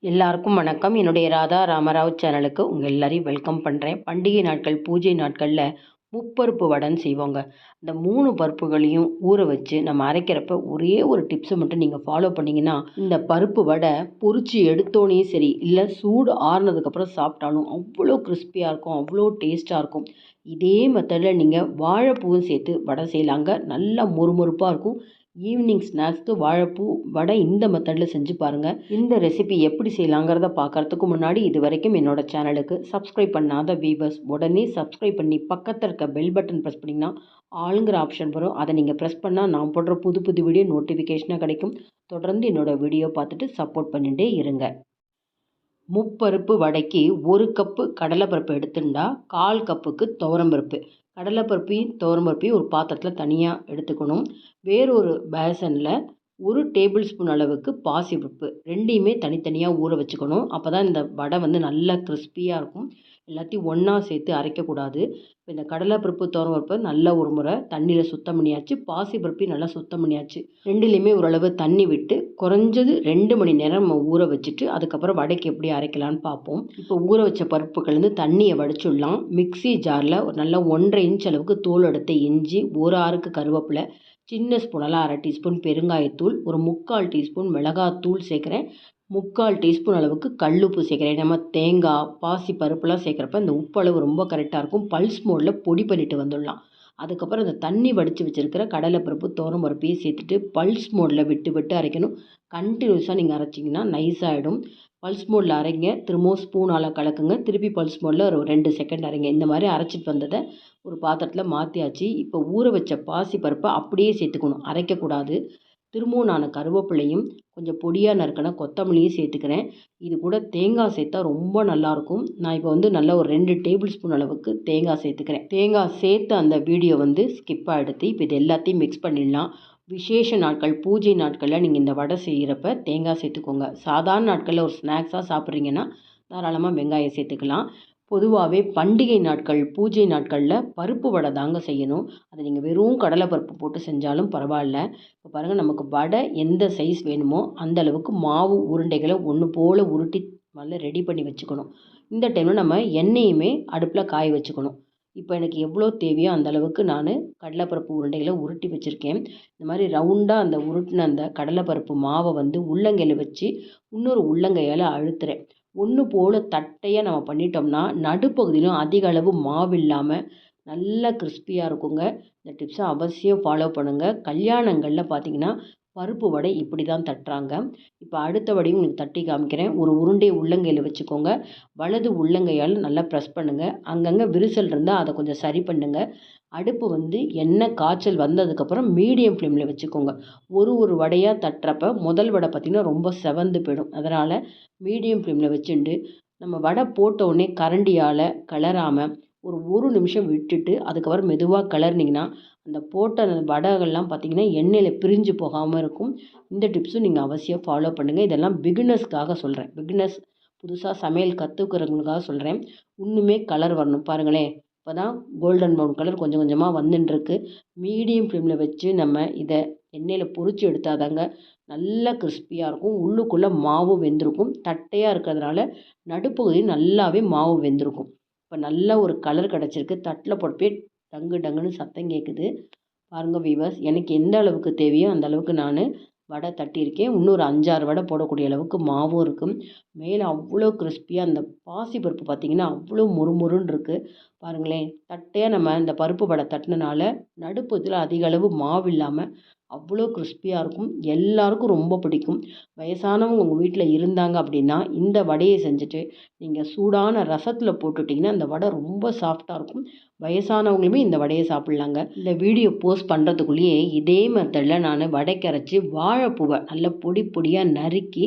எல்லாருக்கும் வணக்கம். என்னுடைய ராதா ராமராவ் சேனலுக்கு உங்கள் எல்லாரையும் வெல்கம் பண்ணுறேன். பண்டிகை நாட்கள், பூஜை நாட்களில் முப்பருப்பு வடைன்னு செய்வோங்க. இந்த 3 பருப்புகளையும் ஊற வச்சு நம்ம அரைக்கிறப்ப ஒரே ஒரு டிப்ஸை மட்டும் நீங்கள் ஃபாலோ பண்ணிங்கன்னா, இந்த பருப்பு வடை பொரிச்சு எடுத்தோடனே சரி, இல்லை சூடு ஆறுனதுக்கப்புறம் சாப்பிட்டாலும் அவ்வளோ கிறிஸ்பியாக இருக்கும், அவ்வளோ டேஸ்ட்டாக இருக்கும். இதே மெத்தடில் நீங்கள் வாழைப்பூவும் சேர்த்து வடை செய்யலாங்க. நல்லா மொறுமொறுப்பாக இருக்கும். ஈவினிங் ஸ்நாக்ஸ்க்கு வாழைப்பூ வடை இந்த மெத்தடில் செஞ்சு பாருங்கள். இந்த ரெசிபி எப்படி செய்யலாங்கிறத பார்க்குறதுக்கு முன்னாடி இது வரைக்கும் என்னோட சேனலுக்கு சப்ஸ்கிரைப் பண்ணாத வீவர்ஸ் உடனே சப்ஸ்கிரைப் பண்ணி பக்கத்தில் இருக்க பெல் பட்டன் ப்ரெஸ் பண்ணிங்கன்னா ஆளுங்கிற ஆப்ஷன் வரும். அதை நீங்கள் ப்ரெஸ் பண்ணால் நான் போடுற புது புது வீடியோ நோட்டிஃபிகேஷனாக கிடைக்கும். தொடர்ந்து என்னோடய வீடியோ பார்த்துட்டு சப்போர்ட் பண்ணிகிட்டே இருங்க. முப்பருப்பு வடைக்கு 1 கப்பு கடலைப்பருப்பு எடுத்துட்டா 1/4 கப்புக்கு துவரம்பருப்பு. கடலைப்பருப்பையும் துவரம்பருப்பையும் ஒரு பாத்திரத்தில் தனியாக எடுத்துக்கணும். வேறொரு பேசனில் 1 டேபிள் ஸ்பூன் அளவுக்கு பாசிப்பருப்பு ரெண்டையுமே தனித்தனியாக ஊற வச்சுக்கணும். அப்போ தான் இந்த வடை நல்லா கிறிஸ்பியாக இருக்கும். எல்லாத்தையும் ஒன்றா சேர்த்து அரைக்கக்கூடாது. இப்போ இந்த கடலைப்பருப்பு துவரம்பருப்பு நல்லா ஒரு முறை தண்ணியில் சுத்தம் பண்ணியாச்சு. பாசிப்பருப்பையும் நல்லா சுத்தம் பண்ணியாச்சு. ரெண்டுலேயுமே ஓரளவு தண்ணி விட்டு குறைஞ்சது 2 மணி நேரம் நம்ம ஊற வச்சுட்டு அதுக்கப்புறம் வடைக்கு எப்படி அரைக்கலான்னு பார்ப்போம். இப்போ ஊற வச்ச பருப்புகள் தண்ணியை வடிச்சுடலாம். மிக்சி ஜாரில் ஒரு நல்லா 1.5 இன்ச் அளவுக்கு தோல் எடுத்த இஞ்சி, ஒரு ஆறுக்கு கருவேப்பிலை, சின்ன ஸ்பூனெல்லாம் 1/2 டீஸ்பூன் பெருங்காயத்தூள், ஒரு 3/4 டீஸ்பூன் மிளகாத்தூள் சேர்க்குறேன். 3/4 டீஸ்பூன் அளவுக்கு கல்லுப்பு சேர்க்குறேன். நம்ம தேங்காய், பாசி பருப்புலாம் சேர்க்குறப்ப இந்த உப்பு அளவு ரொம்ப கரெக்டாக இருக்கும். பல்ஸ் மோடில் பொடி பண்ணிட்டு வந்துடலாம். அதுக்கப்புறம் இந்த தண்ணி வடித்து வச்சுருக்கிற கடலைப்பருப்பு துவரம்பருப்பையும் சேர்த்துட்டு பல்ஸ் மோடில் விட்டு விட்டு அரைக்கணும். கண்டினியூஸாக நீங்கள் அரைச்சிங்கன்னா நைஸாகிடும். பல்ஸ் மோடில் அரைங்க. திரும்பவும் ஸ்பூனால் கலக்குங்க. திருப்பி பல்ஸ் மோடில் ஒரு 2 செகண்ட் அரைங்க. இந்த மாதிரி அரைச்சிட்டு வந்ததை ஒரு பாத்திரத்தில் மாற்றியாச்சு. இப்போ ஊற வச்ச பாசி பருப்பை அப்படியே சேர்த்துக்கணும், அரைக்கக்கூடாது. திரும்பவும் நான் கருவேப்பிலையும் கொஞ்சம் பொடியாக நறுக்கின கொத்தமல்லியும் சேர்த்துக்கிறேன். இது கூட தேங்காய் சேர்த்தா ரொம்ப நல்லாயிருக்கும். நான் இப்போ நல்லா ஒரு 2 டேபிள் ஸ்பூன் அளவுக்கு தேங்காய் சேர்த்துக்கிறேன். தேங்காய் சேர்த்து அந்த வீடியோ ஸ்கிப்பாக எடுத்து இப்போ இது எல்லாத்தையும் மிக்ஸ் பண்ணிடலாம். விசேஷ நாட்கள், பூஜை நாட்களில் நீங்கள் இந்த வடை செய்கிறப்ப தேங்காய் சேர்த்துக்கோங்க. சாதாரண நாட்களில் ஒரு ஸ்நாக்ஸாக சாப்பிட்றீங்கன்னா தாராளமாக வெங்காயம் சேர்த்துக்கலாம். பொதுவாகவே பண்டிகை நாட்கள், பூஜை நாட்களில் பருப்பு வடை தாங்க செய்யணும். அதை நீங்கள் வெறும் கடலைப்பருப்பு போட்டு செஞ்சாலும் பரவாயில்ல. இப்போ பாருங்கள், நமக்கு வடை எந்த சைஸ் வேணுமோ அந்த அளவுக்கு மாவு உருண்டைகளை ஒன்று போல் உருட்டி முதல்ல ரெடி பண்ணி வச்சுக்கணும். இந்த டைமில் நம்ம எண்ணெயுமே அடுப்பில் காய வச்சுக்கணும். இப்போ எனக்கு எவ்வளோ தேவையோ அந்த அளவுக்கு நான் கடலைப்பருப்பு உருண்டைகளை உருட்டி வச்சுருக்கேன். இந்த மாதிரி ரவுண்டாக அந்த உருட்டின அந்த கடலைப்பருப்பு மாவை உள்ளங்கையில் வச்சு இன்னொரு உள்ளங்கையால் அழுத்துறேன். ஒன்று போல் தட்டையாக நம்ம பண்ணிட்டோம்னா நடுப்பகுதியிலும் அதிக அளவு மாவு இல்லாமல் நல்லா கிறிஸ்பியாக இருக்குங்க. இந்த டிப்ஸை அவசியம் ஃபாலோ பண்ணுங்கள். கல்யாணங்களில் பார்த்திங்கன்னா பருப்பு வடை இப்படி தான் தட்டுறாங்க. இப்போ அடுத்த வடையும் உங்களுக்கு தட்டி காமிக்கிறேன். ஒரு உருண்டையை உள்ளங்கையில் வச்சுக்கோங்க. வலது உள்ளங்கையால் நல்லா ப்ரெஸ் பண்ணுங்கள். அங்கங்கே விரிசல் இருந்தால் அதை கொஞ்சம் சரி பண்ணுங்கள். அடுப்பு எண்ணெய் காய்ச்சல் வந்ததுக்கப்புறம் மீடியம் ஃப்ளேமில் வச்சுக்கோங்க. ஒரு வடையாக தட்டுறப்ப முதல் வடை பார்த்திங்கன்னா ரொம்ப செவந்து போயிடும். அதனால் மீடியம் ஃப்ளேமில் வச்சுட்டு நம்ம வடை போட்ட உடனே கரண்டியால் கிளறாமல் ஒரு நிமிஷம் விட்டுட்டு அதுக்கப்புறம் மெதுவாக கிளறினீங்கன்னா அந்த போட்ட அந்த வடைகள்லாம் பார்த்திங்கன்னா எண்ணெயில் பிரிஞ்சு போகாமல் இருக்கும். இந்த டிப்ஸும் நீங்கள் அவசியம் ஃபாலோ பண்ணுங்கள். இதெல்லாம் பிகினர்ஸ்க்காக சொல்கிறேன். பிகினர்ஸ் புதுசாக சமையல் கற்றுக்கிறவங்களுக்காக சொல்கிறேன். இன்னுமே கலர் வரணும் பாருங்களேன். இப்போ தான் கோல்டன் ப்ரௌன் கலர் கொஞ்சம் கொஞ்சமாக வந்துட்டுருக்கு. மீடியம் ஃப்ளேமில் வச்சு நம்ம இதை எண்ணெயில் பொரித்து எடுத்தாதாங்க நல்லா கிறிஸ்பியாக இருக்கும். உள்ளுக்குள்ளே மாவு வெந்திருக்கும். தட்டையாக இருக்கிறதுனால நடுப்பகுதி நல்லாவே மாவு வெந்திருக்கும். இப்போ நல்ல ஒரு கலர் கிடச்சிருக்கு. தட்டில் போட்டப்பே டங்கு டங்குன்னு சத்தம் கேட்குது. பாருங்கள் வீவர்ஸ், எனக்கு எந்த அளவுக்கு தேவையோ அந்த அளவுக்கு நான் வடை தட்டியிருக்கேன். இன்னும் ஒரு 5-6 வடை போடக்கூடிய அளவுக்கு மாவும் இருக்கும். மேலே அவ்வளோ கிறிஸ்பியாக அந்த பாசிப்பருப்பு பார்த்திங்கன்னா அவ்வளோ முறுமுறுன்னு இருக்குது. பாருங்களேன், தட்டையாக நம்ம இந்த பருப்பு வடை தட்டினனால நடுப்பகுதியில் அதிக அளவு மாவு இல்லாமல் அவ்வளோ கிறிஸ்பியாக இருக்கும். எல்லாருக்கும் ரொம்ப பிடிக்கும். வயசானவங்க உங்கள் வீட்டில் இருந்தாங்க அப்படின்னா இந்த வடையை செஞ்சுட்டு நீங்கள் சூடான ரசத்தில் போட்டுட்டிங்கன்னா அந்த வடை ரொம்ப சாஃப்டாக இருக்கும். வயசானவங்களுமே இந்த வடையை சாப்பிட்லாங்க. இந்த வீடியோ போஸ்ட் பண்ணுறதுக்குள்ளேயே இதே மெத்தடில் நான் வடைக்கு அரைச்சி வாழைப்பூவை நல்லா பொடி பொடியாக நறுக்கி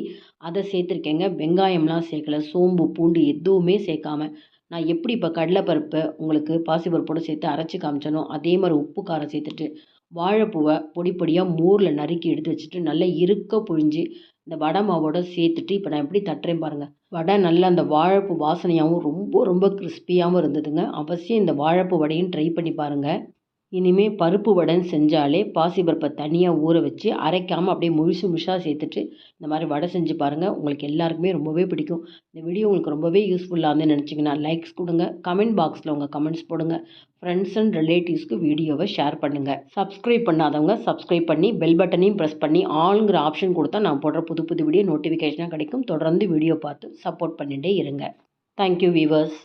அதை சேர்த்துருக்கேங்க. வெங்காயம்லாம் சேர்க்கல, சோம்பு பூண்டு எதுவுமே சேர்க்காம நான் எப்படி இப்போ கடலைப்பருப்பை உங்களுக்கு பாசிப்பருப்போடு சேர்த்து அரைச்சி காமிச்சனோ அதே மாதிரி உப்பு காரம் சேர்த்துட்டு வாழைப்பூவை பொடி பொடியாக மோரில் நறுக்கி எடுத்து வச்சுட்டு நல்லா இருக்க புழிஞ்சு இந்த வடை மாவோட சேர்த்துட்டு இப்போ நான் எப்படி தட்டுறேன் பாருங்கள். வடை நல்லா அந்த வாழைப்பூ வாசனையாகவும் ரொம்ப ரொம்ப கிறிஸ்பியாகவும் இருந்ததுங்க. அவசியம் இந்த வாழைப்பூ வடையும் ட்ரை பண்ணி பாருங்கள். இனிமேல் பருப்பு வடைன்னு செஞ்சாலே பாசிப்பருப்பை தனியாக ஊற வச்சு அரைக்காமல் அப்படியே முழுசாக சேர்த்துட்டு இந்த மாதிரி வடை செஞ்சு பாருங்கள். உங்களுக்கு எல்லாருக்குமே ரொம்பவே பிடிக்கும். இந்த வீடியோ உங்களுக்கு ரொம்பவே யூஸ்ஃபுல்லாக இருந்துன்னு நினச்சிங்கன்னா லைக்ஸ் கொடுங்க. கமெண்ட் பாக்ஸில் உங்கள் கமெண்ட்ஸ் போடுங்க. ஃப்ரெண்ட்ஸ் அண்ட் ரிலேட்டிவ்ஸ்க்கு வீடியோவை ஷேர் பண்ணுங்கள். சப்ஸ்கிரைப் பண்ணாதவங்க சப்ஸ்கிரைப் பண்ணி பெல் பட்டனையும் ப்ரெஸ் பண்ணி ஆளுங்கிற ஆப்ஷன் கொடுத்தா நான் போடுற புது புது வீடியோ நோட்டிஃபிகேஷனாக கிடைக்கும். தொடர்ந்து வீடியோ பார்த்து சப்போர்ட் பண்ணிகிட்டே இருங்க. Thank you viewers.